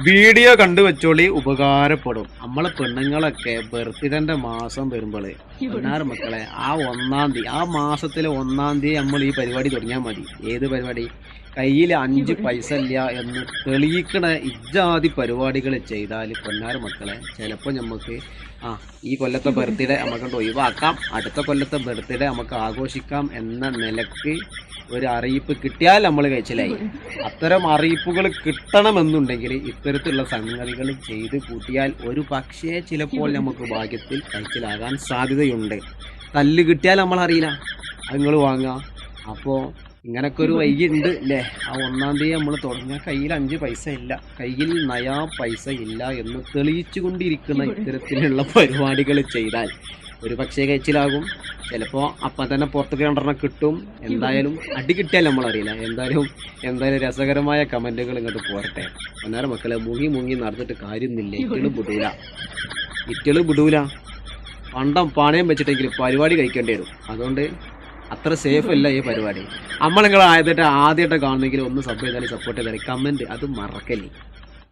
Video കണ്ടുവച്ചോളി, ഉപകാരപ്പെടും. നമ്മളെ പെണ്ണുങ്ങളൊക്കെ ബർത്ത്ഡേന്റെ മാസം വരുമ്പോള് പൊന്നാര മക്കളെ ആ 1-ാം തീയതി, ആ മാസത്തിലെ 1-ാം തീയതി നമ്മൾ ഈ പരിപാടി തുടങ്ങിയാൽ മതി. ഏത് പരിപാടി? കയ്യിൽ 5 പൈസ ഇല്ല എന്ന് തെളിയിക്കണ ഇജാതി പരിപാടികൾ ചെയ്താൽ പൊന്നാര മക്കളെ ചിലപ്പോൾ നമുക്ക് ഈ കൊല്ലത്തെ ബർത്ത്ഡേ നമുക്കൊണ്ട് ഒഴിവാക്കാം, അടുത്ത കൊല്ലത്തെ ബർത്ത്ഡേ നമുക്ക് ആഘോഷിക്കാം എന്ന നിലക്ക് ഒരു അറിയിപ്പ് കിട്ടിയാൽ നമ്മൾ കഴിച്ചിലായി. അത്തരം അറിയിപ്പുകൾ കിട്ടണമെന്നുണ്ടെങ്കിൽ ഇത്തരത്തിലുള്ള സംഗതികൾ ചെയ്ത് കൂട്ടിയാൽ ഒരു പക്ഷേ ചിലപ്പോൾ നമുക്ക് ഭാഗ്യത്തിൽ കഴിച്ചിലാകാൻ സാധ്യതയുണ്ട്. തല്ല് കിട്ടിയാൽ നമ്മളറിയില്ല, അത് നിങ്ങൾ വാങ്ങുക. അപ്പോൾ ഇങ്ങനൊക്കെ ഒരു വൈകിയുണ്ട് അല്ലേ? ആ 1-ാം തീയതി നമ്മൾ തുടങ്ങിയ കയ്യിൽ 5 പൈസ ഇല്ല, കയ്യിൽ നയാ പൈസ ഇല്ല എന്ന് തെളിയിച്ചു കൊണ്ടിരിക്കുന്ന ഇത്തരത്തിലുള്ള പരിപാടികൾ ചെയ്താൽ ഒരു പക്ഷേ കഴിച്ചിലാകും. ചിലപ്പോൾ അപ്പം തന്നെ പുറത്തേക്ക് 2 കിട്ടും. എന്തായാലും അടി കിട്ടിയാൽ നമ്മളറിയില്ല. എന്തായാലും രസകരമായ കമൻറ്റുകൾ ഇങ്ങോട്ട് പോരട്ടെ. അന്നേരം മക്കളെ മുങ്ങി നടന്നിട്ട് കാര്യമൊന്നുമില്ല. ഇറ്റള് വിടൂല. പണ്ടം പണയം വെച്ചിട്ടെങ്കിൽ പരിപാടി കഴിക്കേണ്ടി വരും. അതുകൊണ്ട് അത്ര സേഫ് അല്ല ഈ പരിപാടി. നമ്മൾ നിങ്ങൾ ആദ്യമായിട്ട് കാണുന്നെങ്കിൽ ഒന്ന് സബ് ചെയ്താലും സപ്പോർട്ട് ചെയ്താലും കമൻറ്റ് അത് മറക്കല്ലേ.